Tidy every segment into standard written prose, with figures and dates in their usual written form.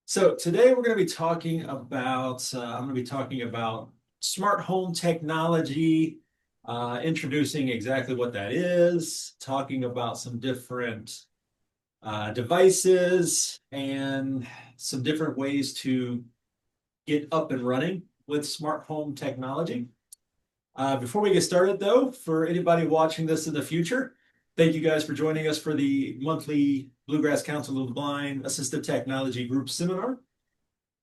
So today we're going to be talking about I'm going to be talking about smart home technology, introducing exactly what that is, talking about some different devices and some different ways to get up and running with smart home technology. Before we get started, though, for anybody watching this in the future, thank you guys for joining us for the monthly Bluegrass Council of the Blind Assistive Technology Group Seminar.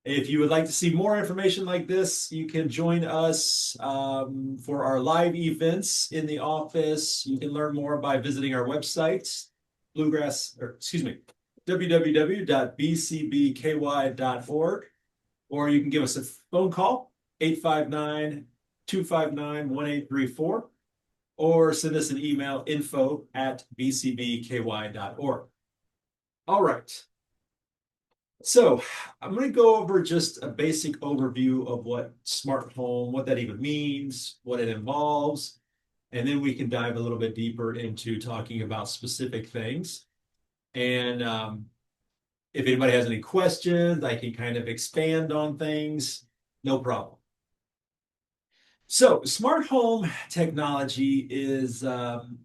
If you would like to see more information like this, you can join us for our live events in the office. You can learn more by visiting our website, www.bcbky.org, or you can give us a phone call, 859-259-1834, or send us an email, info@bcbky.org. All right. So I'm going to go over just a basic overview of what smart home, what that even means, what it involves, and then we can dive a little bit deeper into talking about specific things. And if anybody has any questions, I can kind of expand on things, no problem. So smart home technology is kind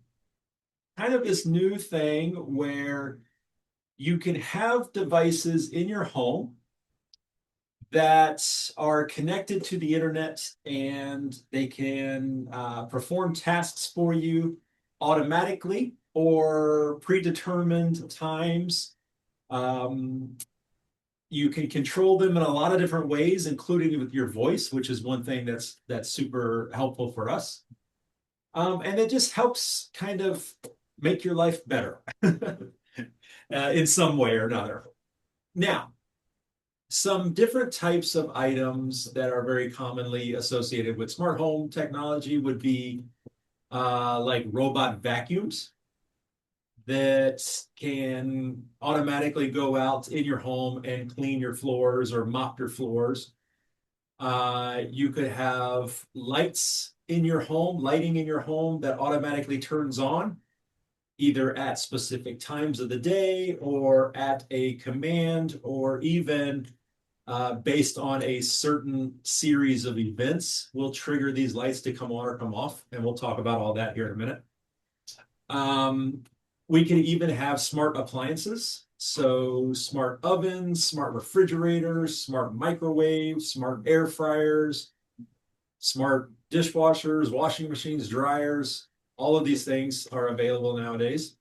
of this new thing where you can have devices in your home that are connected to the internet and they can perform tasks for you automatically or predetermined times. Um, you can control them in a lot of different ways, including with your voice, which is one thing that's super helpful for us. And it just helps kind of make your life better in some way or another. Now, some different types of items that are very commonly associated with smart home technology would be like robot vacuums that can automatically go out in your home and clean your floors or mop your floors. You could have lights in your home, lighting in your home that automatically turns on either at specific times of the day or at a command or even based on a certain series of events will trigger these lights to come on or come off. And we'll talk about all that here in a minute. We can even have smart appliances. So smart ovens, smart refrigerators, smart microwaves, smart air fryers, smart dishwashers, washing machines, dryers. All of these things are available nowadays.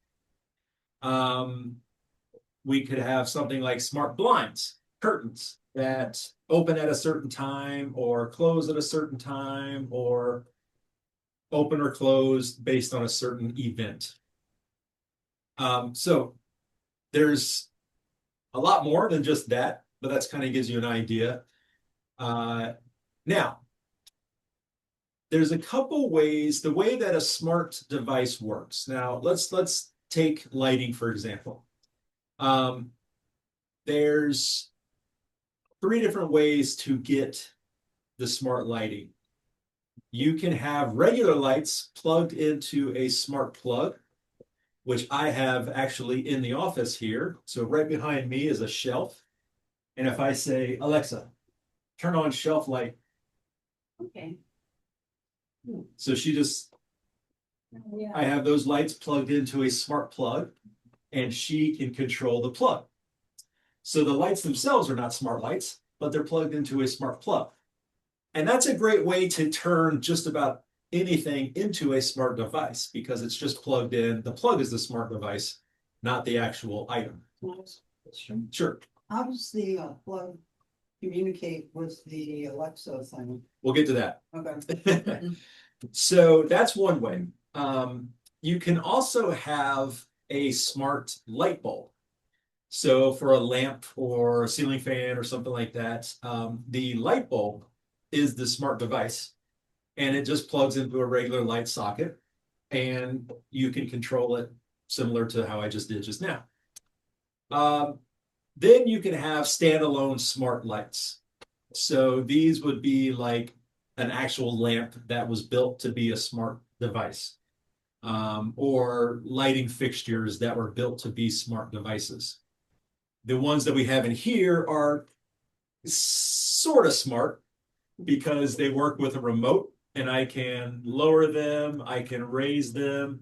Um, we could have something like smart blinds, curtains that open at a certain time or close at a certain time or open or close based on a certain event. So there's a lot more than just that, but that's kind of gives you an idea. Now, there's a couple ways, the way that a smart device works. Now, let's take lighting, for example. There's three different ways to get the smart lighting. You can have regular lights plugged into a smart plug, which I have actually in the office here. So right behind me is a shelf. And if I say, Alexa, turn on shelf light. Okay. So she just, I have those lights plugged into a smart plug and she can control the plug. So the lights themselves are not smart lights, but they're plugged into a smart plug. And that's a great way to turn just about anything into a smart device because it's just plugged in. The plug is the smart device, not the actual item. Sure. How does the plug communicate with the Alexa thing? We'll get to that. Okay. So that's one way. You can also have a smart light bulb. So for a lamp or a ceiling fan or something like that, the light bulb is the smart device and it just plugs into a regular light socket and you can control it similar to how I just did just now. Then you can have standalone smart lights. So these would be like an actual lamp that was built to be a smart device, or lighting fixtures that were built to be smart devices. The ones that we have in here are sort of smart because they work with a remote and I can lower them, I can raise them,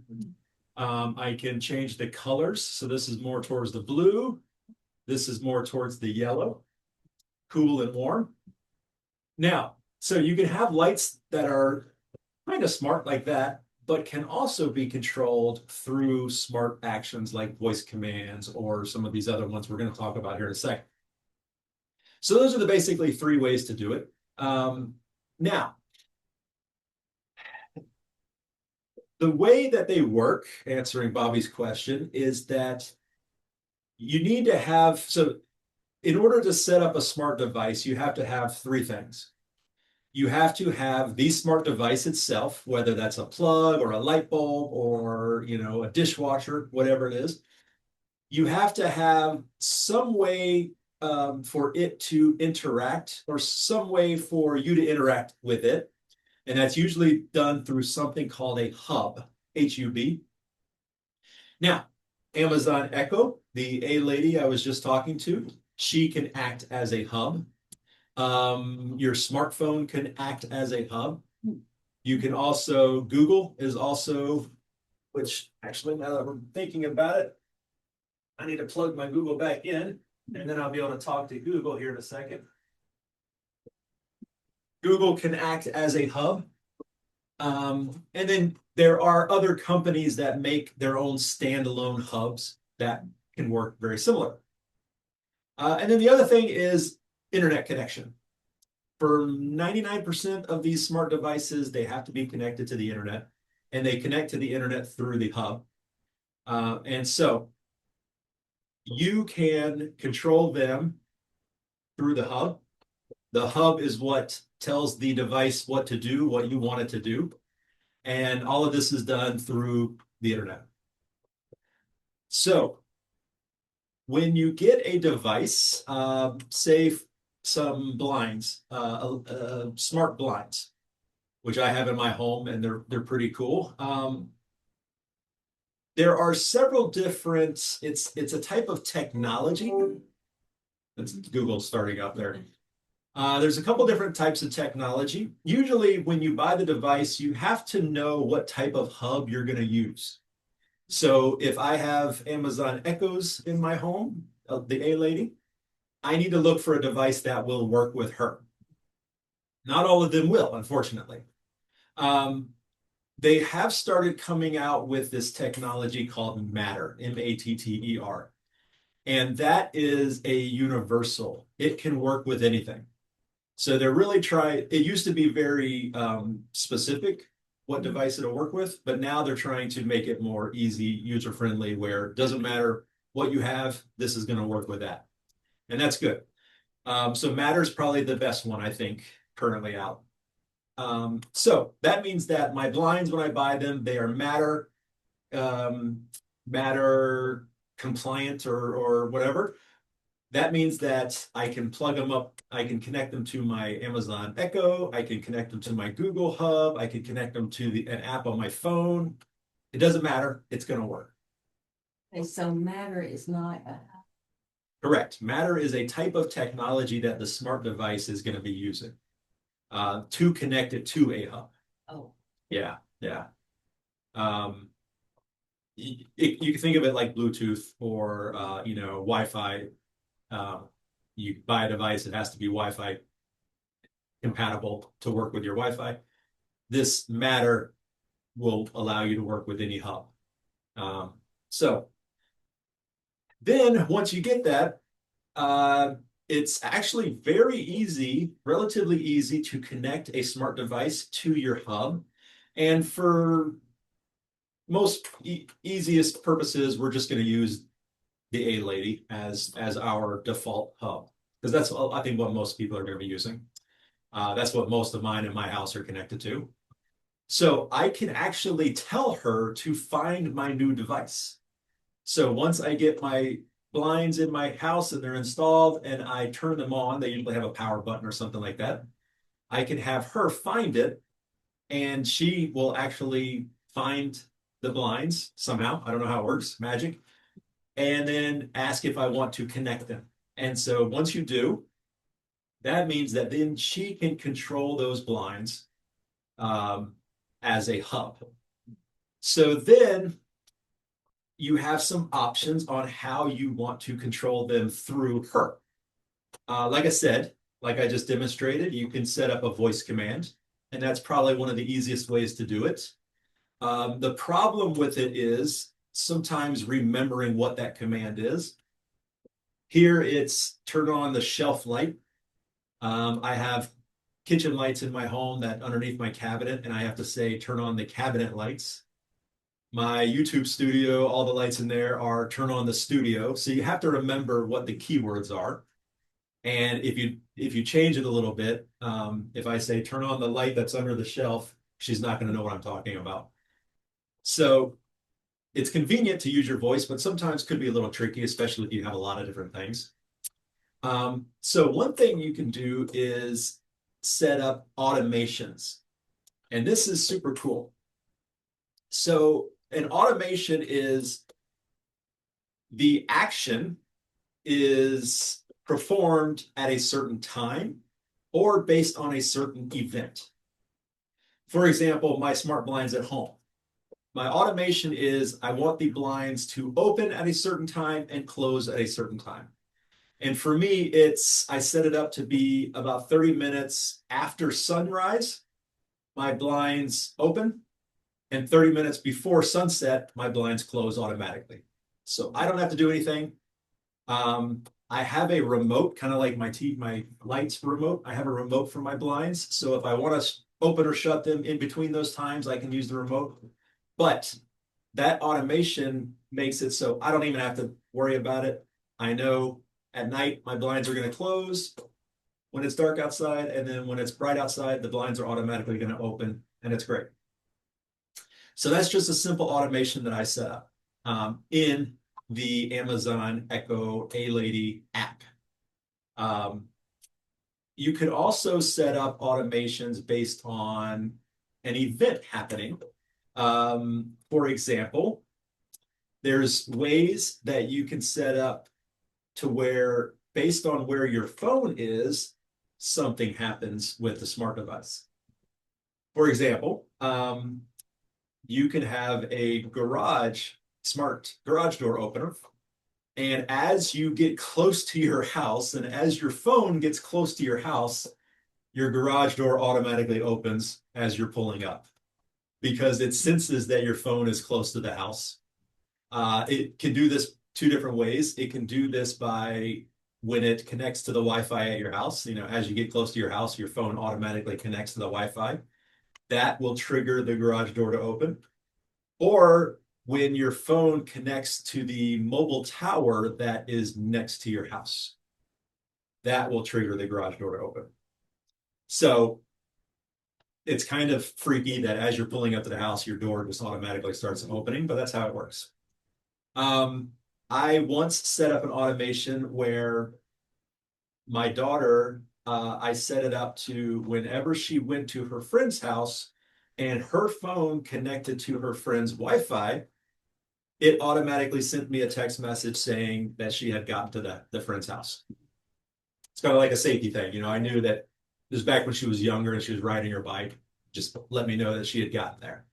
I can change the colors. So this is more towards the blue, this is more towards the yellow, cool and warm. Now, so you can have lights that are kind of smart like that, but can also be controlled through smart actions like voice commands or some of these other ones we're going to talk about here in a second. So those are the basically three ways to do it. Now, the way that they work, answering Bobby's question, is that you need to have, so in order to set up a smart device, you have to have three things. You have to have the smart device itself, whether that's a plug or a light bulb or, a dishwasher, whatever it is. You have to have some way for it to interact or some way for you to interact with it. And that's usually done through something called a hub, H-U-B. Now, Amazon Echo, the A lady I was just talking to, she can act as a hub. Your smartphone can act as a hub. You can also, Google is also, which actually now that I'm thinking about it, I need to plug my Google back in and then I'll be able to talk to Google here in a second. Google can act as a hub. And then there are other companies that make their own standalone hubs that can work very similar. And then the other thing is internet connection. For 99% of these smart devices, they have to be connected to the internet, and they connect to the internet through the hub. And so you can control them through the hub. The hub is what tells the device what to do, what you want it to do. And all of this is done through the internet. So when you get a device, say some blinds, smart blinds, which I have in my home, and they're pretty cool. There are several different. It's a type of technology. That's Google starting up there. There's a couple different types of technology. Usually, when you buy the device, you have to know what type of hub you're going to use. So if I have Amazon Echoes in my home, the A lady, I need to look for a device that will work with her. Not all of them will, unfortunately. They have started coming out with this technology called Matter, M-A-T-T-E-R. And that is a universal. It can work with anything. So they're really trying, it used to be very specific what device it'll work with, but now they're trying to make it more easy, user-friendly, where it doesn't matter what you have, this is going to work with that. And that's good. So Matter is probably the best one, I think, currently out. So that means that my blinds, when I buy them, they are Matter compliant or whatever. That means that I can plug them up. I can connect them to my Amazon Echo. I can connect them to my Google Hub. I can connect them to an app on my phone. It doesn't matter. It's going to work. Okay, so Matter is not a. Correct. Matter is a type of technology that the smart device is going to be using to connect it to a hub. Oh. Yeah, yeah. You can think of it like Bluetooth or Wi-Fi. You buy a device, it has to be Wi-Fi compatible to work with your Wi-Fi. This Matter will allow you to work with any hub. So then once you get that, it's actually very easy, relatively easy to connect a smart device to your hub. And for most easiest purposes, we're just going to use the A lady as our default hub, because that's, I think, what most people are going to be using. That's what most of mine in my house are connected to. So I can actually tell her to find my new device. So once I get my blinds in my house and they're installed and I turn them on, they usually have a power button or something like that. I can have her find it and she will actually find the blinds somehow. I don't know how it works, magic. and then ask if I want to connect them. And so once you do, that means that then she can control those blinds as a hub. So then you have some options on how you want to control them through her. Like I said, like I just demonstrated, you can set up a voice command, and that's probably one of the easiest ways to do it. The problem with it is sometimes remembering what that command is. Here it's turn on the shelf light. I have kitchen lights in my home that underneath my cabinet, and I have to say turn on the cabinet lights. My YouTube studio, all the lights in there are turn on the studio. So you have to remember what the keywords are. And if you change it a little bit, if I say turn on the light that's under the shelf, she's not going to know what I'm talking about. So it's convenient to use your voice, but sometimes could be a little tricky, especially if you have a lot of different things. So one thing you can do is set up automations. And this is super cool. So an automation is the action is performed at a certain time or based on a certain event. For example, my smart blinds at home. My automation is I want the blinds to open at a certain time and close at a certain time. And for me, I set it up to be about 30 minutes after sunrise, my blinds open, and 30 minutes before sunset, my blinds close automatically. So I don't have to do anything. I have a remote, kind of like my lights remote. I have a remote for my blinds. So if I want to open or shut them in between those times, I can use the remote. But that automation makes it so I don't even have to worry about it. I know at night my blinds are going to close when it's dark outside, and then when it's bright outside, the blinds are automatically going to open, and it's great. So that's just a simple automation that I set up in the Amazon Echo A-Lady app. You could also set up automations based on an event happening. For example, there's ways that you can set up to where, based on where your phone is, something happens with the smart device. For example, you can have a smart garage door opener. And as you get close to your house and as your phone gets close to your house, your garage door automatically opens as you're pulling up because it senses that your phone is close to the house. It can do this two different ways. It can do this by when it connects to the Wi-Fi at your house. As you get close to your house, your phone automatically connects to the Wi-Fi. That will trigger the garage door to open. Or when your phone connects to the mobile tower that is next to your house, that will trigger the garage door to open. So it's kind of freaky that as you're pulling up to the house, your door just automatically starts opening, but that's how it works. I once set up an automation where my daughter, I set it up to whenever she went to her friend's house and her phone connected to her friend's Wi-Fi, it automatically sent me a text message saying that she had gotten to the friend's house. It's kind of like a safety thing. I knew that it was back when she was younger and she was riding her bike, just let me know that she had gotten there.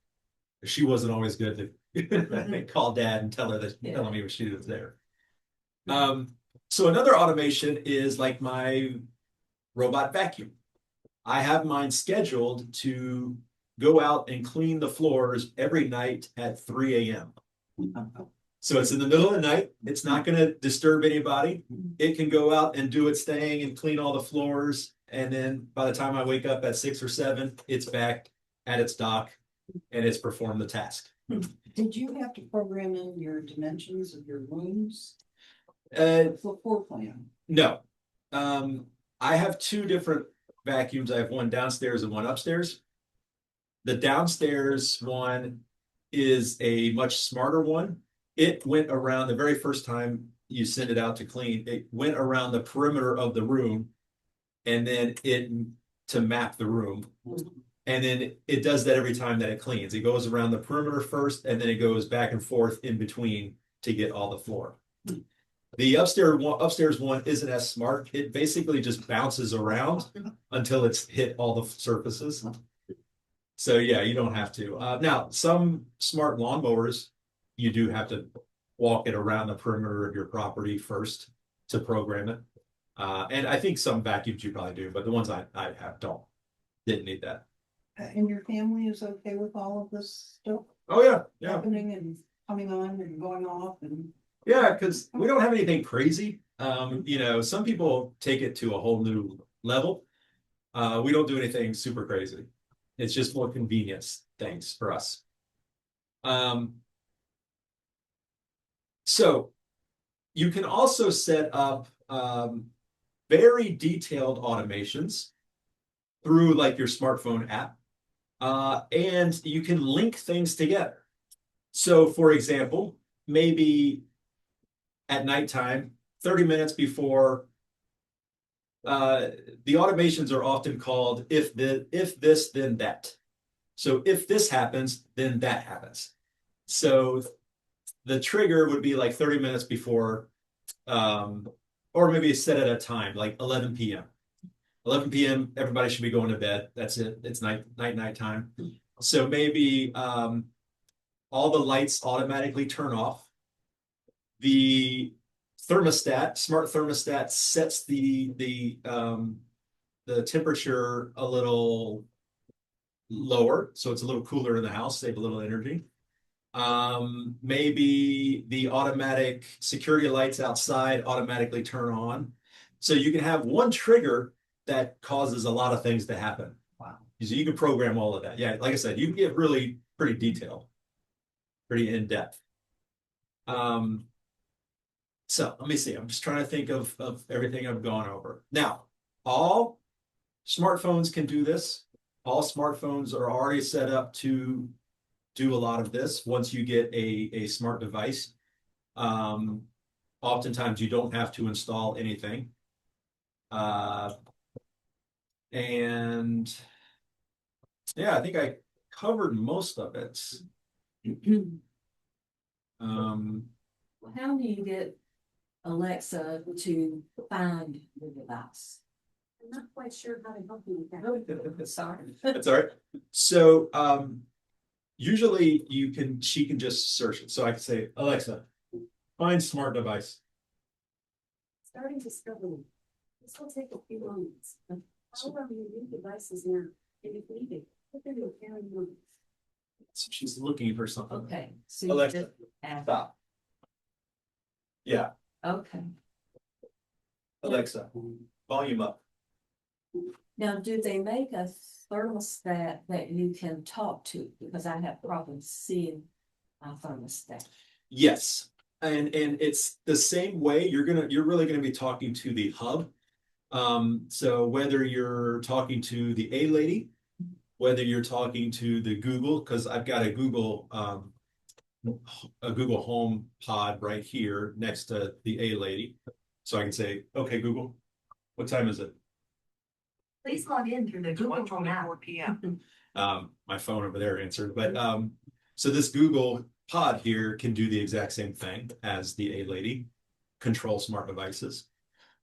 She wasn't always good to call dad and tell me when she was there. So another automation is like my robot vacuum. I have mine scheduled to go out and clean the floors every night at 3 a.m. So it's in the middle of the night. It's not going to disturb anybody. It can go out and do its thing and clean all the floors. And then by the time I wake up at 6 or 7, it's back at its dock and it's performed the task. Did you have to program in your dimensions of your rooms? For floor plan? No. I have two different vacuums. I have one downstairs and one upstairs. The downstairs one is a much smarter one. It went around the very first time you send it out to clean, it went around the perimeter of the room and then to map the room. And then it does that every time that it cleans. It goes around the perimeter first and then it goes back and forth in between to get all the floor. The upstairs one isn't as smart. It basically just bounces around until it's hit all the surfaces. So yeah, you don't have to. Now, some smart lawnmowers, you do have to walk it around the perimeter of your property first to program it. And I think some vacuums you probably do, but the ones I have didn't need that. And your family is okay with all of this stuff Oh yeah. happening and coming on and going off and? Yeah, because we don't have anything crazy. Some people take it to a whole new level. We don't do anything super crazy. It's just more convenience things for us. Um, so you can also set up very detailed automations through like your smartphone app, and you can link things together. So, for example, maybe at nighttime, 30 minutes before, the automations are often called if this, then that. So if this happens, then that happens. So the trigger would be like 30 minutes before, or maybe set at a time, like 11 p.m. 11 p.m., everybody should be going to bed. That's it. It's night time. So maybe all the lights automatically turn off. The smart thermostat sets the temperature a little lower, so it's a little cooler in the house, save a little energy. Maybe the automatic security lights outside automatically turn on. So you can have one trigger that causes a lot of things to happen. Wow. So you can program all of that. Yeah, like I said, you can get really pretty detailed, pretty in depth. So let me see. I'm just trying to think of everything I've gone over. Now, all smartphones can do this. All smartphones are already set up to do a lot of this once you get a smart device. Oftentimes you don't have to install anything. And yeah, I think I covered most of it. How do you get Alexa to find the device? I'm not quite sure how to help you with that. Sorry. That's all right. So usually she can just search it. So I can say, Alexa, find smart device. Starting discovery. This will take a few moments. However, your new devices now, and if needed, put them in carry mode. So she's looking for something. Okay. So you Alexa, just add- stop. Yeah, Okay. Alexa, volume up. Now, do they make a thermostat that you can talk to? Because I have problems seeing my thermostat. Yes. And it's the same way you're really gonna be talking to the hub. So whether you're talking to the A lady, whether you're talking to the Google, because I've got a Google Home pod right here next to the A lady. So I can say, okay, Google, what time is it? Please log in through the Google Home app. 1:24 p.m. My phone over there answered, but so this Google pod here can do the exact same thing as the A lady, control smart devices,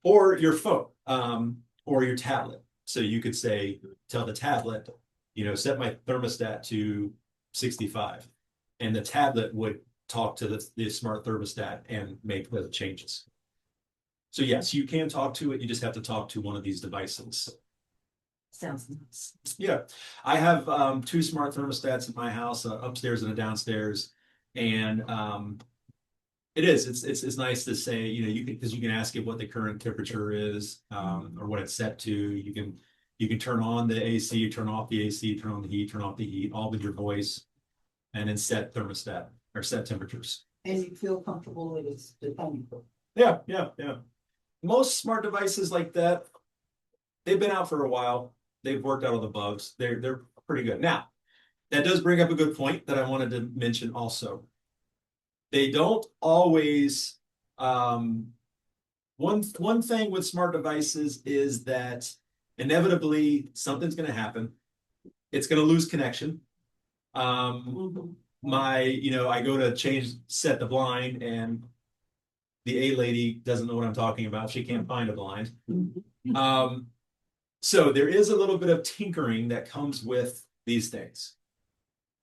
or your phone, or your tablet. So you could say, tell the tablet, set my thermostat to 65, and the tablet would talk to the smart thermostat and make the changes. So yes, you can talk to it. You just have to talk to one of these devices. Sounds nice. Yeah, I have two smart thermostats in my house, upstairs and a downstairs, and it's nice to say, you can, because you can ask it what the current temperature is, or what it's set to. You can turn on the AC, turn off the AC, turn on the heat, turn off the heat, all with your voice, and then set thermostat or set temperatures. And you feel comfortable with it's dependable. Yeah. Most smart devices like that, they've been out for a while. They've worked out all the bugs. They're pretty good. Now, that does bring up a good point that I wanted to mention also. They don't always, one thing with smart devices is that inevitably something's going to happen. It's going to lose connection. I go to set the blind, and the A lady doesn't know what I'm talking about. She can't find a blind. So there is a little bit of tinkering that comes with these things.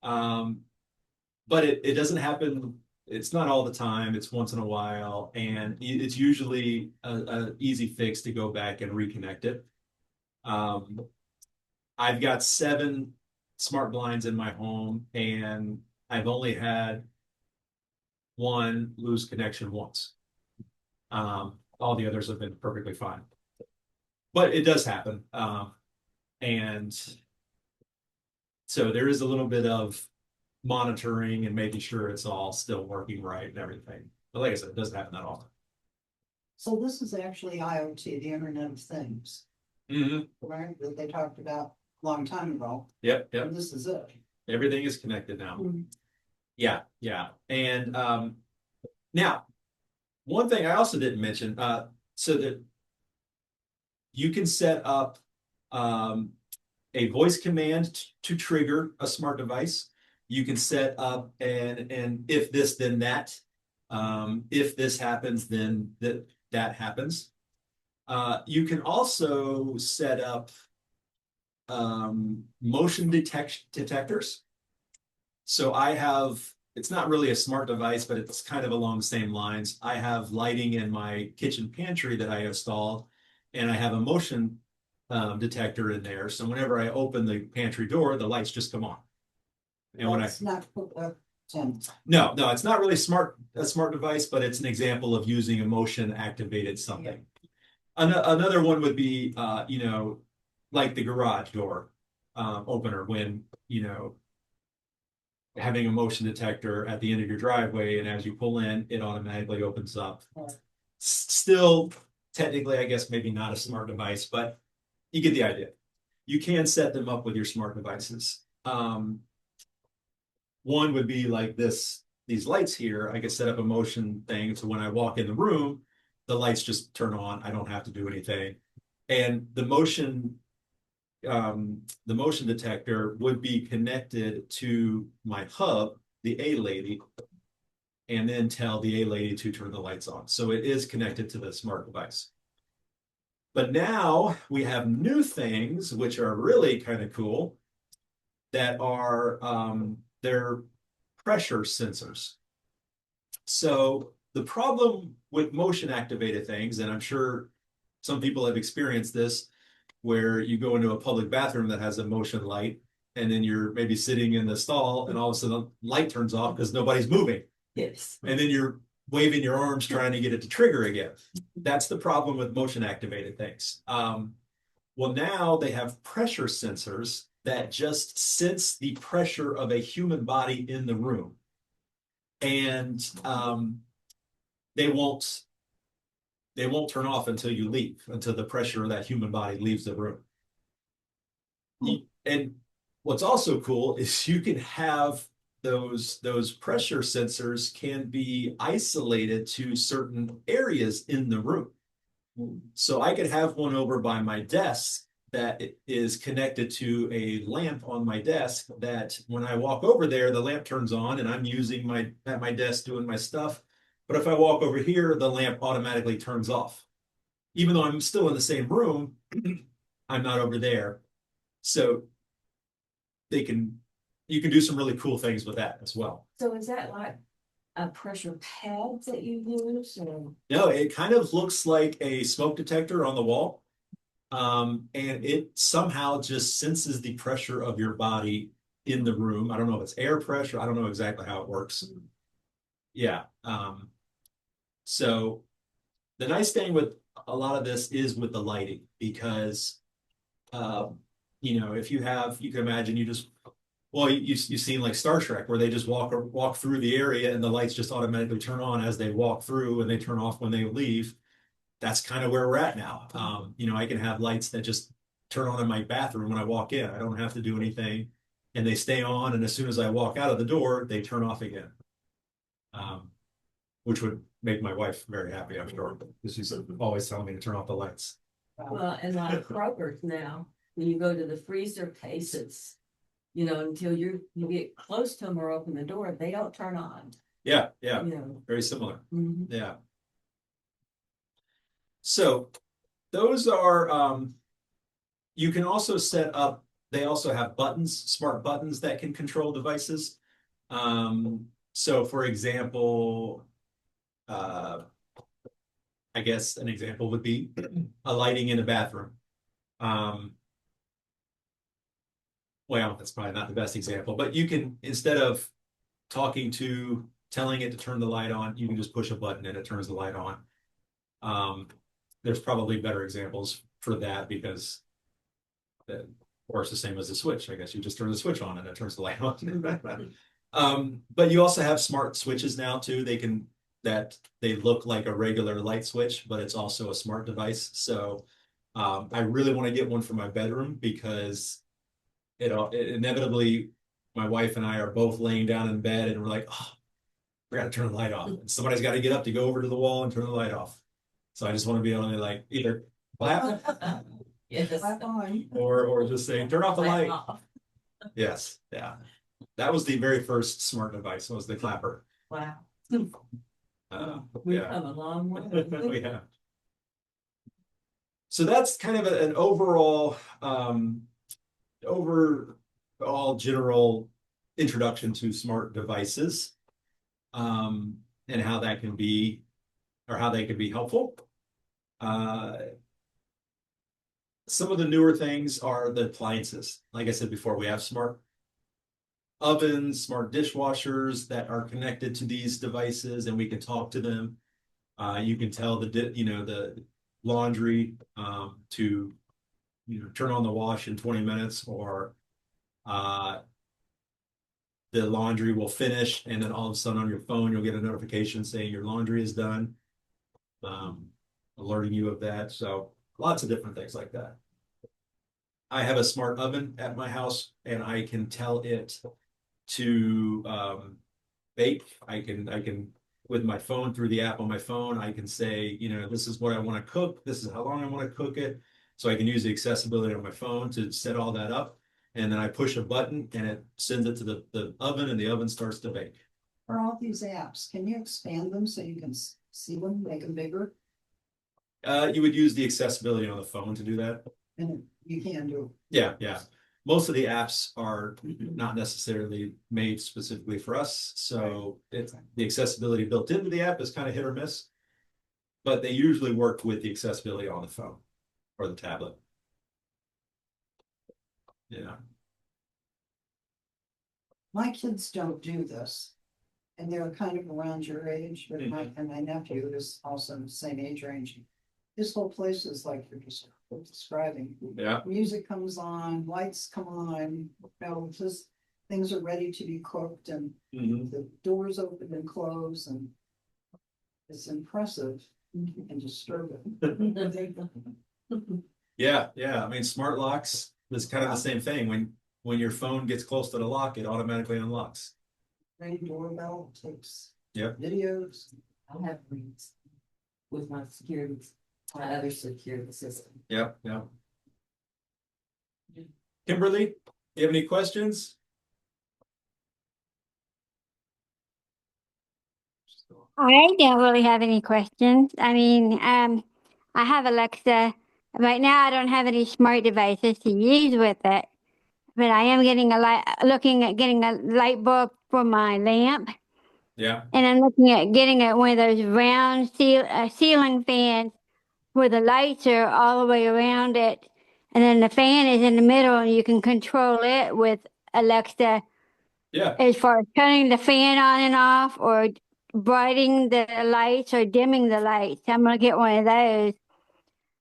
But it doesn't happen. It's not all the time. It's once in a while. And it's usually a easy fix to go back and reconnect it. I've got 7 smart blinds in my home, and I've only had one lose connection once. All the others have been perfectly fine. But it does happen. And so there is a little bit of monitoring and making sure it's all still working right and everything. But like I said, it doesn't happen that often. So this is actually IoT, the Internet of Things, right? That they talked about a long time ago. Yep. And this is it. Everything is connected now. Mhm. Yeah. And now, one thing I also didn't mention, so that you can set up a voice command to trigger a smart device. You can set up and if this, then that. If this happens, then that happens. You can also set up motion detectors. So I have, it's not really a smart device, but it's kind of along the same lines. I have lighting in my kitchen pantry that I installed, and I have a motion detector in there. So whenever I open the pantry door, the lights just come on. And when It's not put up 10. no, it's not really a smart device, but it's an example of using a motion activated something. Another one would be, like the garage door opener when, having a motion detector at the end of your driveway, and as you pull in, it automatically opens up. Still, technically, I guess maybe not a smart device, but you get the idea. You can set them up with your smart devices. One would be like these lights here. I could set up a motion thing, so when I walk in the room, the lights just turn on. I don't have to do anything. And the motion detector would be connected to my hub, the A lady, and then tell the A lady to turn the lights on. So it is connected to the smart device. But now we have new things, which are really kind of cool, that are they're pressure sensors. So the problem with motion activated things, and I'm sure some people have experienced this, where you go into a public bathroom that has a motion light, and then you're maybe sitting in the stall, and all of a sudden the light turns off because nobody's moving. Yes. And then you're waving your arms trying to get it to trigger again. That's the problem with motion activated things. Well, now they have pressure sensors that just sense the pressure of a human body in the room. And they won't turn off until you leave, until the pressure of that human body leaves the room. And what's also cool is you can have those pressure sensors can be isolated to certain areas in the room. So I could have one over by my desk that is connected to a lamp on my desk that when I walk over there, the lamp turns on and I'm using at my desk doing my stuff. But if I walk over here, the lamp automatically turns off. Even though I'm still in the same room, I'm not over there. So you can do some really cool things with that as well. So is that like a pressure pad that you use or? No, it kind of looks like a smoke detector on the wall. And it somehow just senses the pressure of your body in the room. I don't know if it's air pressure. I don't know exactly how it works. Yeah. So the nice thing with a lot of this is with the lighting, because if you can imagine you've seen like Star Trek, where they just walk through the area and the lights just automatically turn on as they walk through and they turn off when they leave. That's kind of where we're at now. I can have lights that just turn on in my bathroom when I walk in. I don't have to do anything, and they stay on. And as soon as I walk out of the door, they turn off again, which would make my wife very happy, I'm sure, because she's always telling me to turn off the lights. Well, and like Kroger's now, when you go to the freezer cases, until you get close to them or open the door, they don't turn on. Yeah, You know. very similar. Mhm. Yeah. So those are, you can also set up, they also have buttons, smart buttons that can control devices. So for example, I guess an example would be a lighting in a bathroom. Um, well, that's probably not the best example, but you can, instead of telling it to turn the light on, you can just push a button and it turns the light on. There's probably better examples for that because, of course, the same as the switch. I guess you just turn the switch on and it turns the light on. But you also have smart switches now too. They look like a regular light switch, but it's also a smart device. So I really want to get one for my bedroom because it inevitably, my wife and I are both laying down in bed and we're like, oh, we got to turn the light off. And somebody's got to get up to go over to the wall and turn the light off. So I just want to be able to like either clap Clap on. or just say, turn off the light. Off. Yes. Yeah. That was the very first smart device, was the clapper. Wow. We've Yeah. come a long way. Yeah. So that's kind of an overall general introduction to smart devices, and how that can be, or how they can be helpful. Some of the newer things are the appliances. Like I said before, we have smart ovens, smart dishwashers that are connected to these devices, and we can talk to them. You can tell the laundry to turn on the wash in 20 minutes, or the laundry will finish, and then all of a sudden on your phone you'll get a notification saying your laundry is done, alerting you of that. So lots of different things like that. I have a smart oven at my house, and I can tell it to bake. I can with my phone, through the app on my phone, I can say, this is what I want to cook. This is how long I want to cook it. So I can use the accessibility on my phone to set all that up. And then I push a button and it sends it to the oven, and the oven starts to bake. For all these apps, can you expand them so you can see them, make them bigger? You would use the accessibility on the phone to do that. And you can do. Yeah, yeah. Most of the apps are not necessarily made specifically for us. So the accessibility built into the app is kind of hit or miss, but they usually work with the accessibility on the phone or the tablet. Yeah. My kids don't do this. And they're kind of around your age, but my nephew is also in the same age range. This whole place is like you're just describing. Yeah. Music comes on, lights come on, just things are ready to be cooked, and the doors open and close, and it's impressive and disturbing. Yeah, yeah. I mean, smart locks is kind of the same thing. When your phone gets close to the lock, it automatically unlocks. Ring doorbell takes Yep. videos. I have rings with my other security system. Yep, yep. Kimberly, do you have any questions? I don't really have any questions. I mean, I have Alexa. Right now, I don't have any smart devices to use with it, but I am looking at getting a light bulb for my lamp, Yeah. and I'm looking at getting one of those round ceiling fans where the lights are all the way around it, and then the fan is in the middle, and you can control it with Alexa. Yeah. As far as turning the fan on and off, or brightening the lights or dimming the lights. I'm gonna get one of those.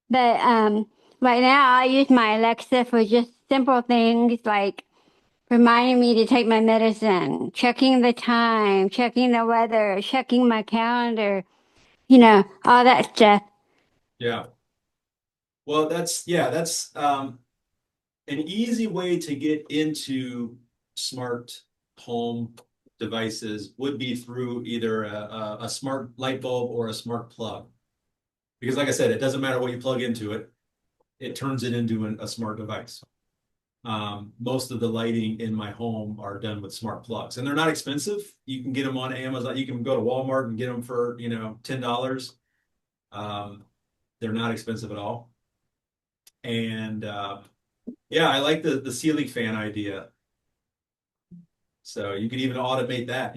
But right now I use my Alexa for just simple things like reminding me to take my medicine, checking the time, checking the weather, checking my calendar, all that stuff. Yeah. Well, that's an easy way to get into smart home devices would be through either a smart light bulb or a smart plug. Because like I said, it doesn't matter what you plug into it, it turns it into a smart device. Most of the lighting in my home are done with smart plugs, and they're not expensive. You can get them on Amazon. You can go to Walmart and get them for $10. They're not expensive at all. And yeah, I like the ceiling fan idea. So you could even automate that,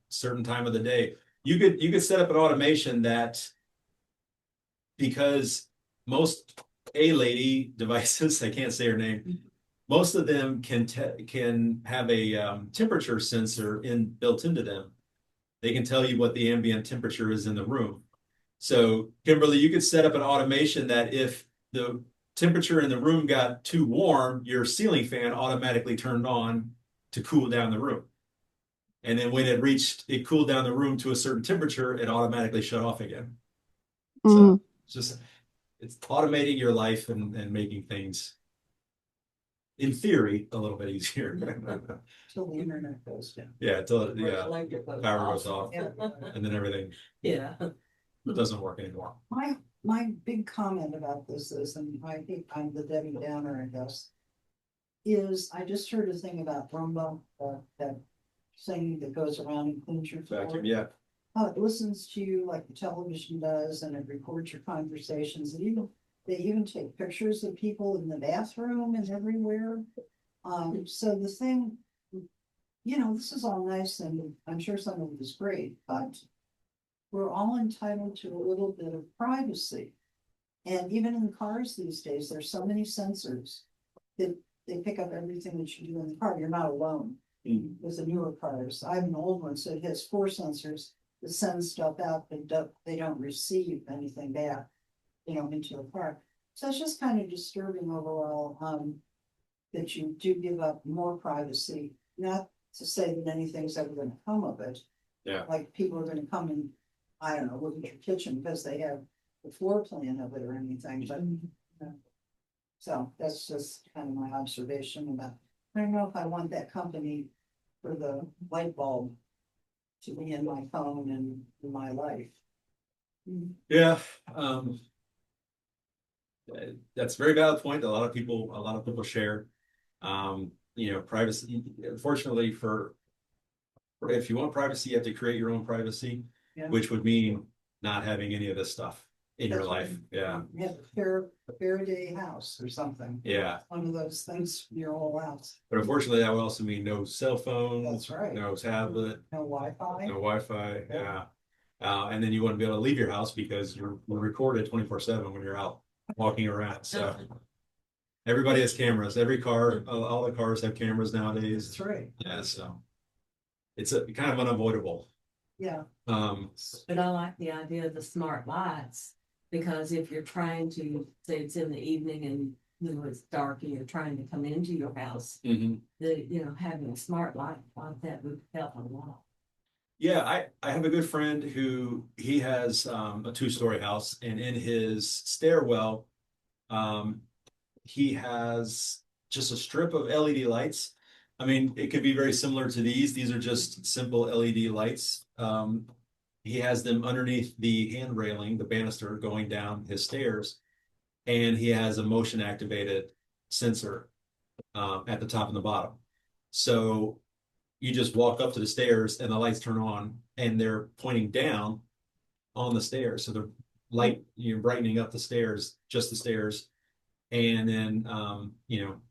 certain time of the day. You could set up an automation that, because most A-lady devices, I can't say her name, most of them can have a temperature sensor built into them. They can tell you what the ambient temperature is in the room. So, Kimberly, you could set up an automation that if the temperature in the room got too warm, your ceiling fan automatically turned on to cool down the room. And then when it cooled down the room to a certain temperature, it automatically shut off again. So it's automating your life and making things, in theory, a little bit easier. Till the internet goes down. Yeah, until Electric power goes off, Yeah. and then everything Yeah. doesn't work anymore. My big comment about this is, and I think I'm the Debbie Downer, I guess, is I just heard a thing about Roomba, that thing that goes around and cleans your floor. Vacuum, yeah. How it listens to you like the television does, and it records your conversations, and they even take pictures of people in the bathroom and everywhere. So the thing, this is all nice, and I'm sure some of it is great, but we're all entitled to a little bit of privacy. And even in cars these days, there's so many sensors that they pick up everything that you do in the car. You're not alone. With the newer cars, I have an old one, so it has 4 sensors that send stuff out, but they don't receive anything back, into the car. So it's just kind of disturbing overall, that you do give up more privacy. Not to say that anything's ever going to come of it. Yeah. Like people are going to come and, I don't know, look at your kitchen because they have the floor plan of it or anything, but. So that's just kind of my observation about. I don't know if I want that company for the light bulb to be in my phone and in my life. Yeah, that's a very valid point. A lot of people share. Privacy. Unfortunately, if you want privacy, you have to create your own privacy, Yeah. which would mean not having any of this stuff in your That's life. right. Yeah, You have a Faraday house or something. yeah. One of those things for your whole house. But unfortunately, that would also mean no cell phone, That's right. no tablet, No Wi-Fi. no Wi-Fi. Yeah. And then you wouldn't be able to leave your house because you're recorded 24/7 when you're out walking around. So everybody has cameras. Every car, all the cars have cameras nowadays. That's right. Yeah, so it's kind of unavoidable. Yeah. But I like the idea of the smart lights, because if you're trying to, say it's in the evening and it's dark and you're trying to come into your house, having a smart light like that would help a lot. Yeah, I have a good friend who he has a 2-story house, and in his stairwell, he has just a strip of LED lights. I mean, it could be very similar to these. These are just simple LED lights. He has them underneath the hand railing, the banister going down his stairs, and he has a motion activated sensor at the top and the bottom. So you just walk up to the stairs and the lights turn on, and they're pointing down on the stairs. So they're brightening up the stairs, just the stairs. And then,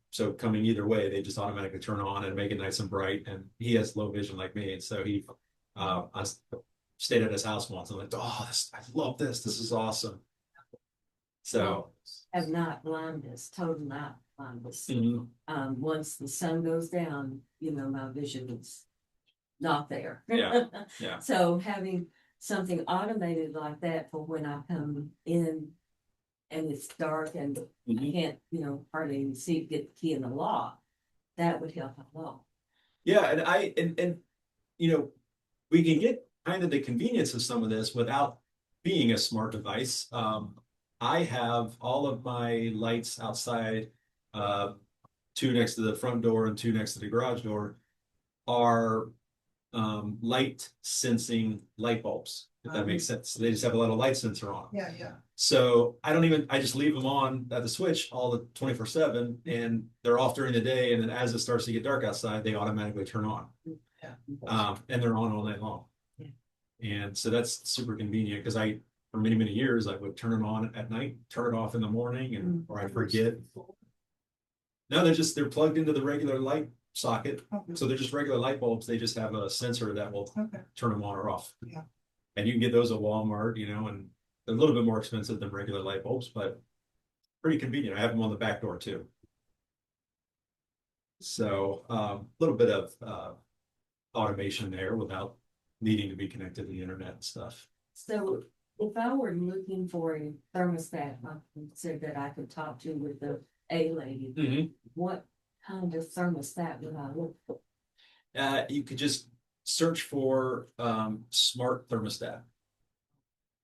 so coming either way, they just automatically turn on and make it nice and bright. And he has low vision like me. And so I stayed at his house once. I'm like, I love this. This is awesome. So. Have night blindness, total night blindness. Once the sun goes down, my vision is not there. Yeah. Yeah. So having something automated like that for when I come in and it's dark and I can't, hardly even get the key in the lock, that would help a lot. Yeah, and we can get kind of the convenience of some of this without being a smart device. I have all of my lights outside, 2 next to the front door and 2 next to the garage door, are light sensing light bulbs, if that makes sense. They just have a little light sensor on them. Yeah. So I just leave them on at the switch all the 24/7, and they're off during the day. And then as it starts to get dark outside, they automatically turn on. Yeah. And they're on all night long. Yeah. And so that's super convenient because I for many, many years, I would turn it on at night, turn it off in the morning, and or I forget. No, they're plugged into the regular light socket. Okay. So they're just regular light bulbs. They just have a sensor that will Okay. turn them on or off. Yeah. And you can get those at Walmart, and they're a little bit more expensive than regular light bulbs, but pretty convenient. I have them on the back door too. So a little bit of automation there without needing to be connected to the internet and stuff. So if I were looking for a thermostat, I said that I could talk to with the A lady, what kind of thermostat would I look for? You could just search for smart thermostat.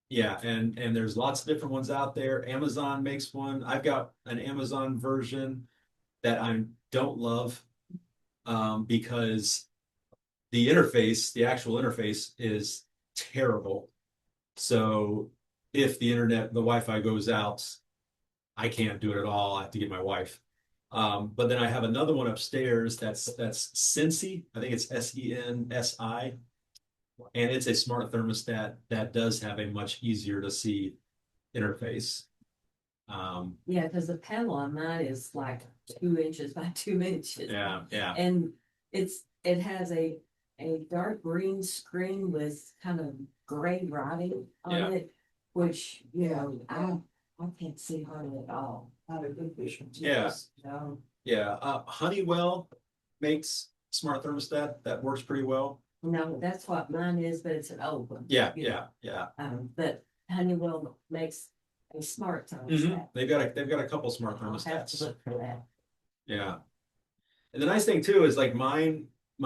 Yeah, and there's lots of different ones out there. Amazon makes one. I've got an Amazon version that I don't love because the actual interface is terrible. So if the Wi-Fi goes out, I can't do it at all. I have to get my wife. But then I have another one upstairs that's Sensi. I think it's Sensi, and it's a smart thermostat that does have a much easier to see interface. Yeah, because the panel on mine is like 2 inches by 2 inches. Yeah, yeah. And it has a dark green screen with kind of gray writing on it, which, I can't see hardly at all. Not a good vision. Yeah. No. Yeah. Honeywell makes smart thermostat that works pretty well. No, that's what mine is, but it's an old one. Yeah, you know. yeah. But Honeywell makes a smart thermostat. They've got a couple smart I'll have to thermostats. look for that. Yeah. And the nice thing too is like my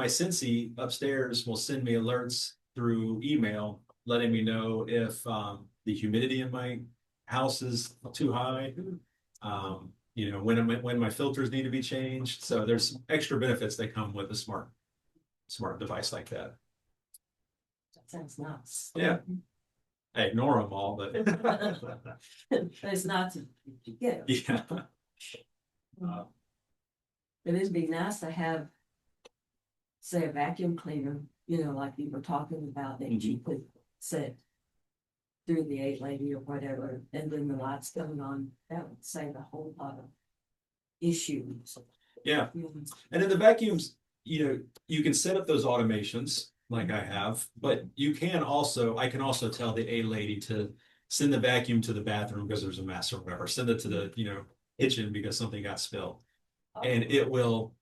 Sensi upstairs will send me alerts through email letting me know if the humidity in my house is too high. When my filters need to be changed. So there's extra benefits that come with a smart device like that. That sounds nice. Yeah. I ignore them all, but It's not to get it. yeah. But it'd be nice to have, say, a vacuum cleaner, like you were talking about, that you could set through the 8 lady or whatever, and then the lights coming on. That would save a whole lot of issues. Yeah. And in the vacuums, you can set up those automations like I have, but I can also tell the A lady to send the vacuum to the bathroom because there's a mess or whatever. Send it to the, kitchen because something got spilled. And it will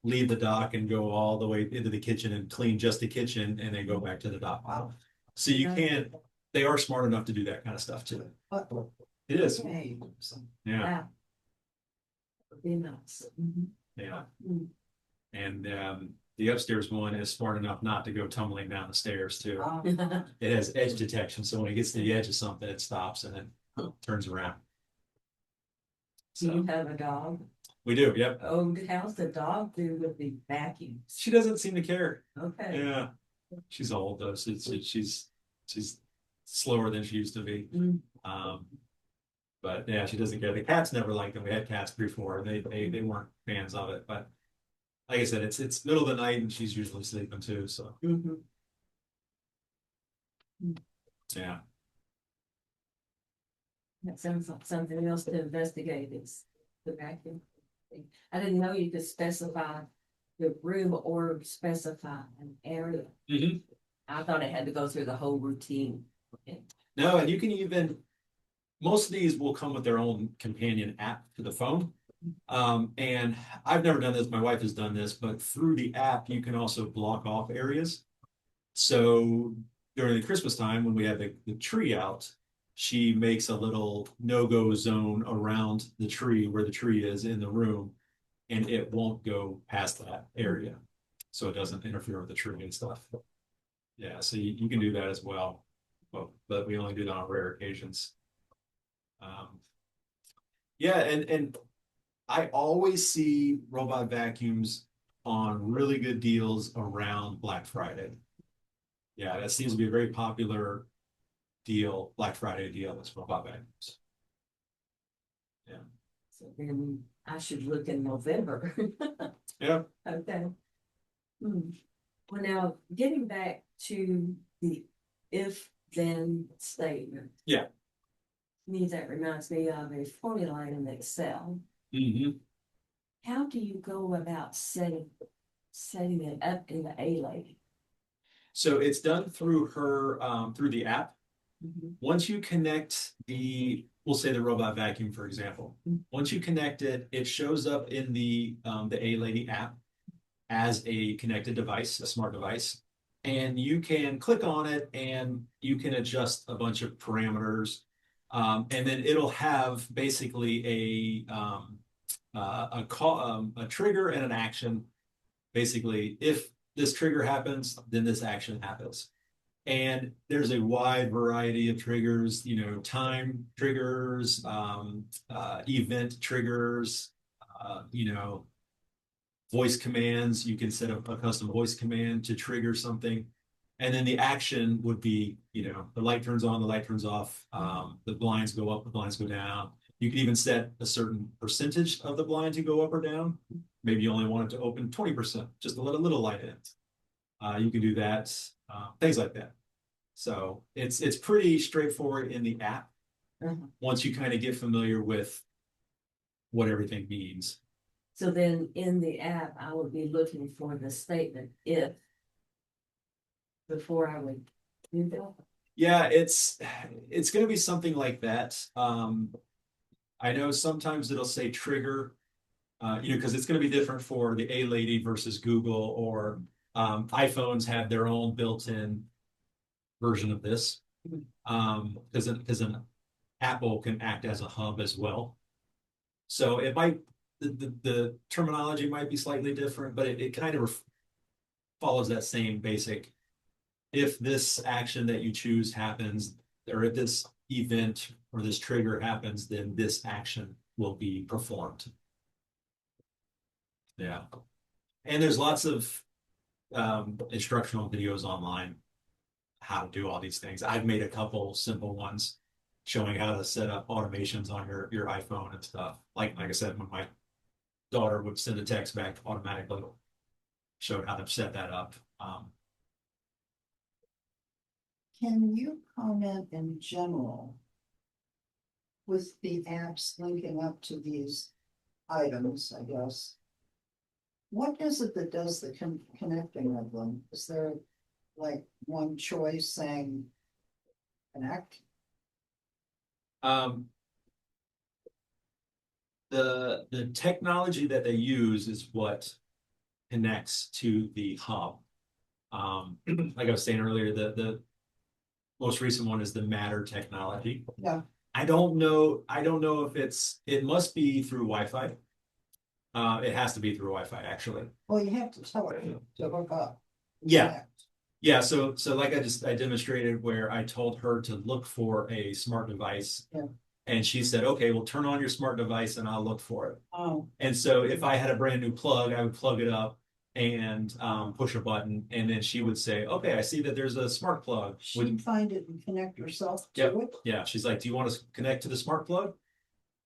leave the dock and go all the way into the kitchen and clean just the kitchen and then go back to the dock. Wow. So they are smart enough to do that kind of stuff too. It is. Hey. Yeah. Wow. Would be nice. Yeah. Mm. And the upstairs one is smart enough not to go tumbling down the stairs too. Wow. It has edge detection, so when it gets to the edge of something, it stops and then turns around. Do you have a dog? We do, yep. Oh, how's the dog do with the vacuums? She doesn't seem to care. Okay. Yeah, she's old though, so she's slower than she used to be. But yeah, she doesn't care. The cats never liked them. We had cats before, and they weren't fans of it. But like I said, it's middle of the night, and she's usually sleeping too. So yeah. That sounds like something else to investigate is the vacuum. I didn't know you could specify the room or specify an area. I thought it had to go through the whole routine. No, and you can most of these will come with their own companion app to the phone. And I've never done this. My wife has done this, but through the app, you can also block off areas. So during the Christmas time, when we have the tree out, she makes a little no-go zone around the tree where the tree is in the room, and it won't go past that area. So it doesn't interfere with the tree and stuff. Yeah, so you can do that as well. But we only do that on rare occasions. Yeah, and I always see robot vacuums on really good deals around Black Friday. Yeah, that seems to be a very popular deal, Black Friday deal with robot vacuums. Yeah. So then I should look in November. Yeah. Okay. Well, now getting back to if then statement. Yeah. Me, that reminds me of a formula in Excel. How do you go about setting it up in the A lady? So it's done through her, through the app. Mhm. Once you connect we'll say the robot vacuum, for example. Once you connect it, it shows up in the A Lady app as a connected device, a smart device. And you can click on it and you can adjust a bunch of parameters. And then it'll have basically a call, a trigger and an action. Basically, if this trigger happens, then this action happens. And there's a wide variety of triggers, time triggers, event triggers, voice commands. You can set up a custom voice command to trigger something. And then the action would be, the light turns on, the light turns off, the blinds go up, the blinds go down. You can even set a certain percentage of the blind to go up or down. Maybe you only want it to open 20%, just to let a little light in. You can do that, things like that. So it's pretty straightforward in the app once you kind of get familiar with what everything means. So then in the app, I would be looking for the statement if before I would do that. Yeah, it's going to be something like that. I know sometimes it'll say trigger, because it's going to be different for the A Lady versus Google, or iPhones have their own built-in version of this, because an Apple can act as a hub as well. So it might the terminology might be slightly different, but it kind of follows that same basic. If this action that you choose happens, or if this event or this trigger happens, then this action will be performed. Yeah. And there's lots of instructional videos online how to do all these things. I've made a couple simple ones showing how to set up automations on your iPhone and stuff. Like I said, when my daughter would send a text back automatically, showed how to set that up. Can you comment in general with the apps linking up to these items, I guess? What is it that does the connecting of them? Is there like one choice saying connect? The technology that they use is what connects to the hub. Like I was saying earlier, the most recent one is the Matter technology. Yeah. I don't know if it must be through Wi-Fi. It has to be through Wi-Fi, actually. Well, you have to tell it to hook up. Yeah. Connect. Yeah, so like I demonstrated where I told her to look for a smart device. Yeah. And she said, okay, well, turn on your smart device and I'll look for it. Oh, And so if I had a brand new plug, I would plug it up and push a button, and then she would say, okay, I see that there's a smart plug. she'd find it and connect herself to Yep. it. Yeah, she's like, do you want to connect to the smart plug?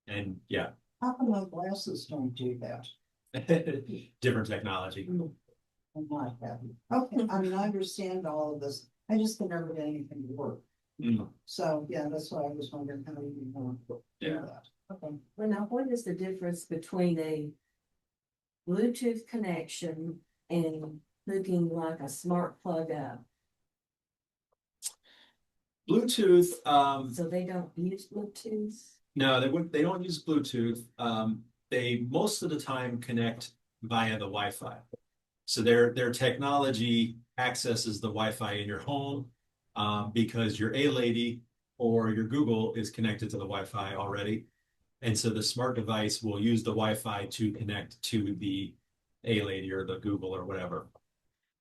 And yeah, How come my glasses don't do that? different technology. I'm not happy. Okay, I mean, I understand all of this. I just can never get anything to work. Mm. So, yeah, that's why I was wondering how you know do Yeah. that. Okay. Well, now what is the difference between a Bluetooth connection and hooking like a smart plug up? Bluetooth, So they don't use Bluetooth? no, they don't use Bluetooth. They most of the time connect via the Wi-Fi. So their technology accesses the Wi-Fi in your home, because your A Lady or your Google is connected to the Wi-Fi already. And so the smart device will use the Wi-Fi to connect to the A Lady or the Google or whatever.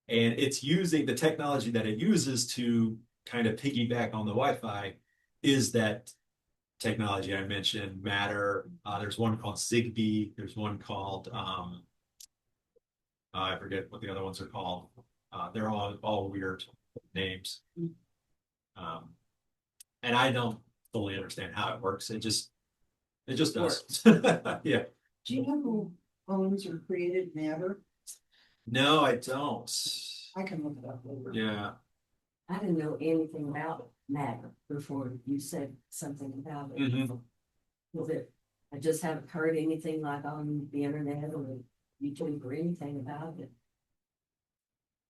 And it's using the technology that it uses to kind of piggyback on the Wi-Fi is that technology I mentioned, Matter. There's one called Zigbee. There's one called I forget what the other ones are called. They're all weird names. And I don't fully understand how it works. It just does. Yeah. Do you know who owns or created Matter? No, I don't. I can look it up later. Yeah. I didn't know anything about matter before you said something about it. Mhm. Was it, I just haven't heard anything like on the internet or YouTube or anything about it.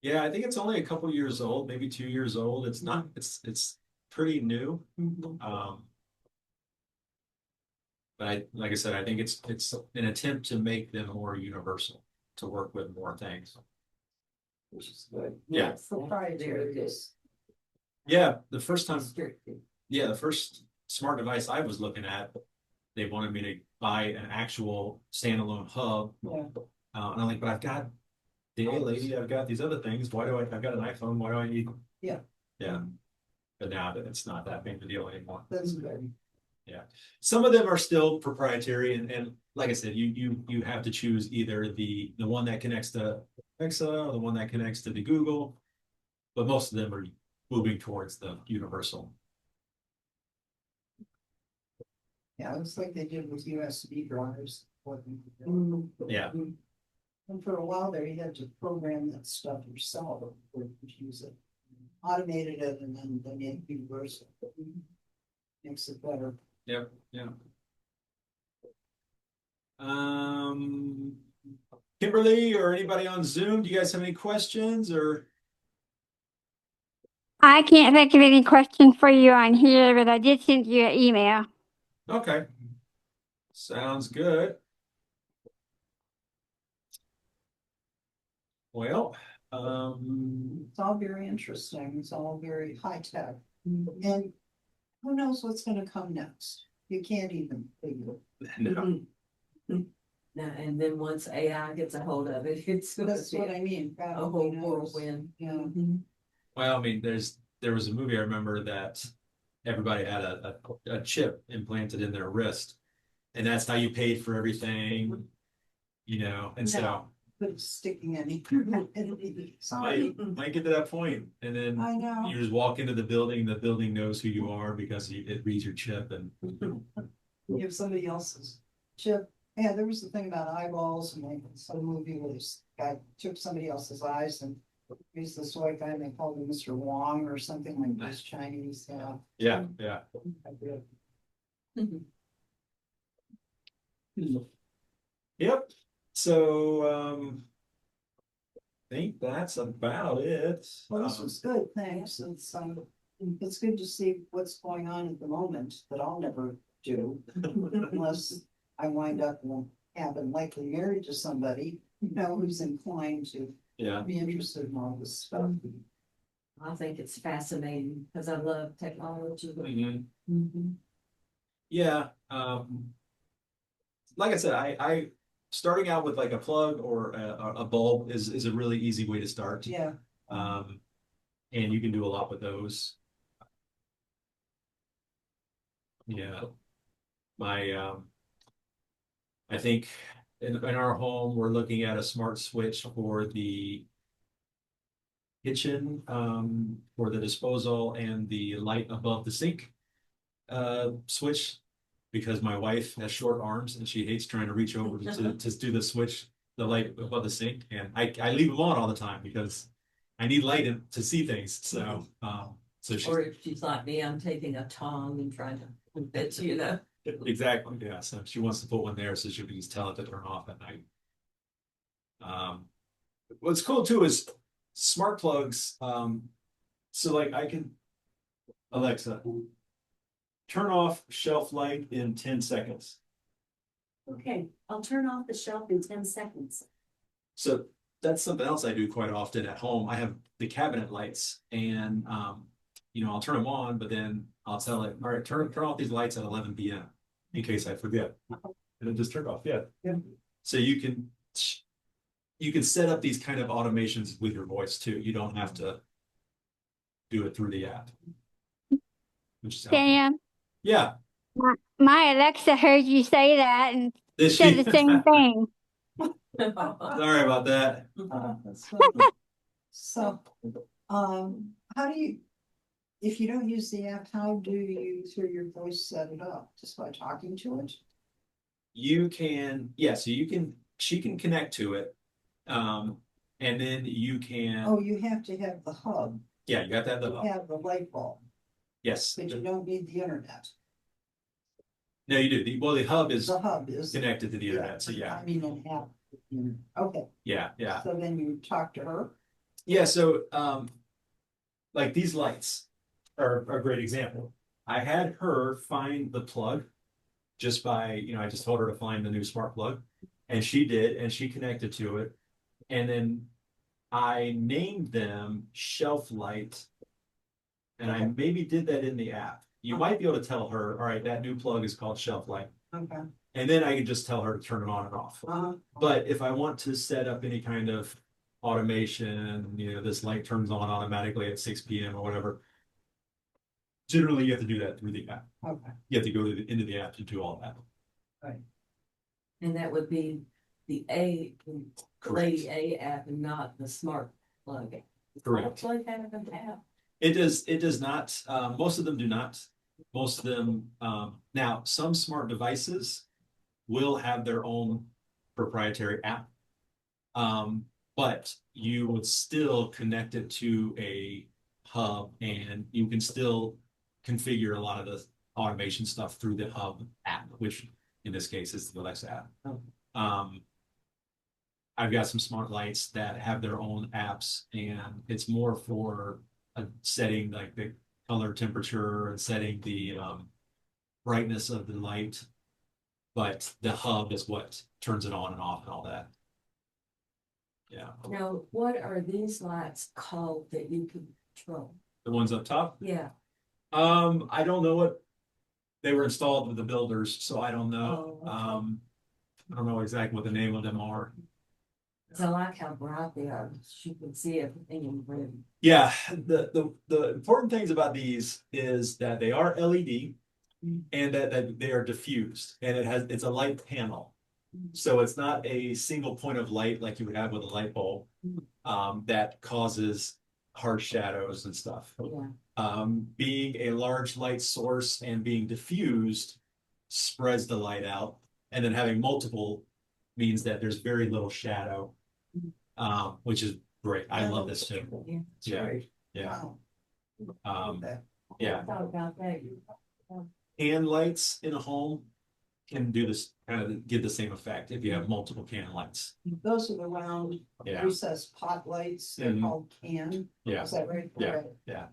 Yeah, I think it's only a couple years old, maybe 2 years old. It's not, it's pretty new. But like I said, I think it's an attempt to make them more universal, to work with more things. Which is good. Yeah. Yes, Proprietary is. Yeah, the first time, restricted. yeah, the first smart device I was looking at, they wanted me to buy an actual standalone hub. Yeah. And I'm like, but I've got the A lady, I've got these other things. I've got an iPhone, why do I need? Yeah. Yeah. But now that it's not that big of a deal anymore. That's good. Some of them are still proprietary, and like I said, you have to choose either the one that connects to Alexa or the one that connects to the Google, but most of them are moving towards the universal. Yeah, it's like they did with USB drives. Yeah. And for a while there, you had to program that stuff yourself before you could use it. Automated it and then they made it universal. Makes it better. Yep. Yeah. Kimberly or anybody on Zoom, do you guys have any questions or? I can't think of any questions for you on here, but I did send you an email. Okay. Sounds good. Well, It's all very interesting. It's all very high tech. And who knows what's gonna come next? You can't even figure. no. Now, and then once AI gets a hold of it, it's gonna That's be what I mean. God a only whole knows. whirlwind. Yeah. Mhm. Well, I mean, there was a movie I remember that everybody had a chip implanted in their wrist, and that's how you paid for everything, and so No. But it's sticking in. Sorry. might get to that point, and then I know. you just walk into the building knows who you are because it reads your chip, and You have somebody else's chip. Yeah, there was the thing about eyeballs and like some movie where this guy took somebody else's eyes and he's this white guy and they called him Mr. Wong or something like this Chinese. yeah. Yep. So I think that's about it. Well, this was good, thanks. It's good to see what's going on at the moment that I'll never do unless I wind up and have been likely married to somebody, who's inclined to Yeah. be interested in all this stuff. I think it's fascinating because I love technology. Mhm. Mhm. Yeah. Like I said, I starting out with like a plug or a bulb is a really easy way to start. Yeah, And you can do a lot with those. Yeah. I think in our home, we're looking at a smart switch for the kitchen, for the disposal and the light above the sink switch, because my wife has short arms and she hates trying to reach over to do the switch, the light above the sink. And I leave them on all the time because I need light to see things. So, Or if she's like me, I'm taking a tongue and trying to fit, exactly, yeah. So she wants to put one there so she can just tell it to turn off at night. What's cool too is smart plugs. So like I can, Alexa, turn off shelf light in 10 seconds. Okay, I'll turn off the shelf in 10 seconds. So that's something else I do quite often at home. I have the cabinet lights and I'll turn them on, but then I'll tell it, all right, turn off these lights at 11 p.m. in case I forget. And it just turned off. Yeah. So you can set up these kind of automations with your voice too. You don't have to do it through the app. Which is helpful. Sam, Yeah. my Alexa heard you say that and This said the same thing. Sorry about that. that's fun. So, how do you, if you don't use the app, how do you, through your voice, set it up? Just by talking to it? You can, so she can connect to it. And then you can, Oh, you have to have the hub, you got that. to have the light bulb. Yes. but you don't need the internet. No, you do. Well, the hub is The hub is. connected to the internet, so yeah. I mean, an app. Okay, Yeah, yeah. so then you talk to her. Yeah, so like these lights are a great example. I had her find the plug just by, I just told her to find the new smart plug, and she did, and she connected to it. And then I named them shelf light, and I maybe did that in the app. You might be able to tell her, all right, that new plug is called shelf light. Okay. And then I can just tell her to turn it on and off. But if I want to set up any kind of automation, this light turns on automatically at 6 p.m. or whatever, generally you have to do that through the app. Okay. You have to go into the app to do all that. Right. And that would be the Lady A app and not the smart plug. Correct. Plug have an app. It does not, most of them do not. Most of them, now some smart devices will have their own proprietary app. But you would still connect it to a hub, and you can still configure a lot of the automation stuff through the hub app, which in this case is the Alexa app. I've got some smart lights that have their own apps, and it's more for setting like the color temperature and setting the brightness of the light. But the hub is what turns it on and off and all that. Yeah. Now, what are these lights called that you can control? The ones up top? Yeah. I don't know what they were installed with the builders, so I don't know. Oh, okay. I don't know exactly what the name of them are. I like how bright they are. You can see everything in the room. Yeah, the important things about these is that they are LED and that they are diffused, and it's a light panel. So it's not a single point of light like you would have with a light bulb that causes harsh shadows and stuff. Yeah. Being a large light source and being diffused spreads the light out, and then having multiple means that there's very little shadow, which is great. I love this too. Yeah, yeah. Wow. Yeah. I thought about that. Can lights in a home can do this, kind of give the same effect if you have multiple can lights. Those are the round Yeah. recessed pot lights. They're called can. Yeah. Is that right? Yeah. Okay. Yeah.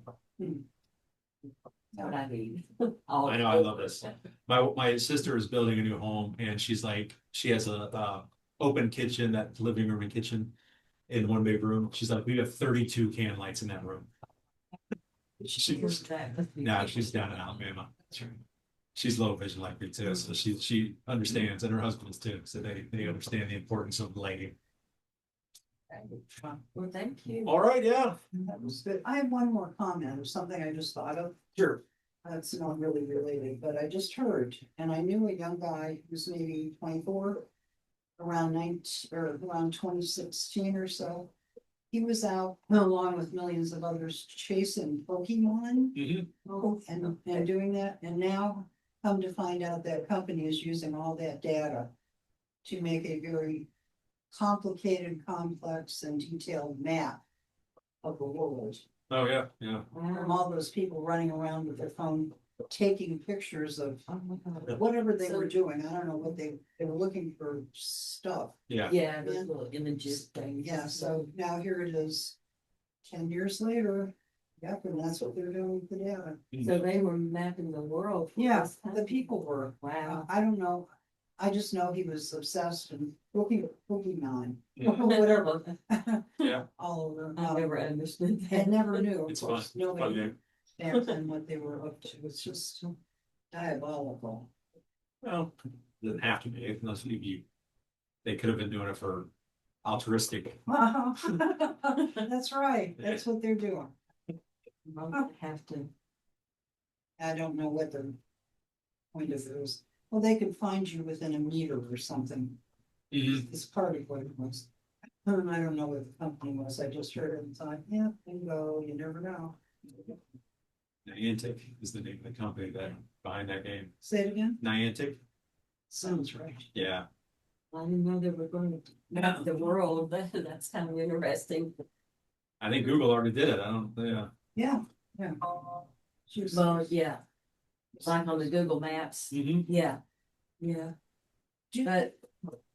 That's what I need. I know, I love this. My sister is building a new home, and she's like, she has a open kitchen, that living room and kitchen in one big room. She's like, we have 32 can lights in that room. She's down in Alabama. She's low vision like me too, so she understands, and her husband is too, so they understand the importance of lighting. Well, thank you. All right, yeah. That was good. I have one more comment of something I just thought of. Sure. It's not really related, but I just heard, and I knew a young guy who's maybe 24, around 2016 or so. He was out along with millions of others chasing Pokemon and doing that. And now come to find out that company is using all that data to make a very complicated, complex, and detailed map of the world. Oh, yeah, yeah. From all those people running around with their phone, taking pictures of Oh my God. whatever they were doing. I don't know what they were looking for stuff. Yeah. Yeah, those little images things. Yeah, so now here it is, 10 years later. Yep, and that's what they're doing with the data. So they were mapping the world. For Yeah, us, huh? the people were. Wow. I don't know. I just know he was obsessed and looking at Pokemon, whatever. Yeah. All over. I never understood I that. never knew. Of It's fun. course, Fun nobody game. back then what they were up to. It's just diabolical. Well, it doesn't have to be, unless they could have been doing it for altruistic. That's right. That's what they're doing. I'll have to. I don't know what the point of it is. Well, they could find you within a meter or something. It's part of what it was. I don't know what the company was. I just heard it and thought, yeah, bingo, you never know. Niantic is the name of the company that behind that game. Say it again? Niantic? Sounds right. Yeah. I didn't know they were going to map the world. That's kind of interesting. I think Google already did it. I don't, yeah. Yeah, yeah. Well, yeah, like on the Google Maps, yeah, yeah. But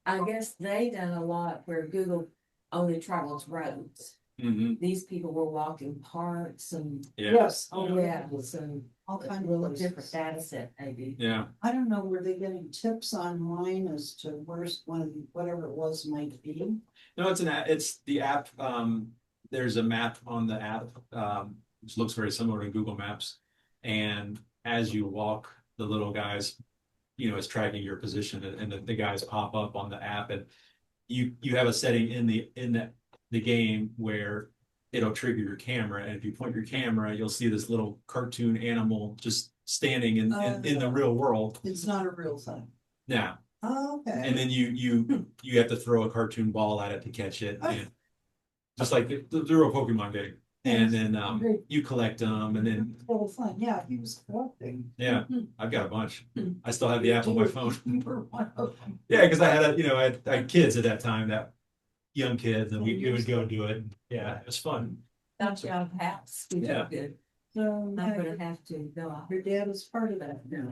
I guess they done a lot where Google only travels roads. These people were walking parks and, Yeah, Yes. yeah, so All a kind of little places. different data set maybe. yeah. I don't know, were they getting tips online as to where's one of whatever it was might be? No, it's the app. There's a map on the app, which looks very similar to Google Maps. And as you walk, the little guys, is tracking your position, and the guys pop up on the app, and you have a setting in the game where it'll trigger your camera, and if you point your camera, you'll see this little cartoon animal just standing in the real world. It's not a real thing. Now, Oh, okay. and then you have to throw a cartoon ball at it to catch it, and just like the real Pokemon game. And then you collect them, and then Little fun, yeah, he was collecting. yeah, I've got a bunch. I still have the app on my phone. You were one of them. Yeah, because I had kids at that time, that young kids, and we would go do it. Yeah, it was fun. Got you out of the house, which is Yeah. good. So, I'm yeah, gonna have to go out. your dad is part of that now.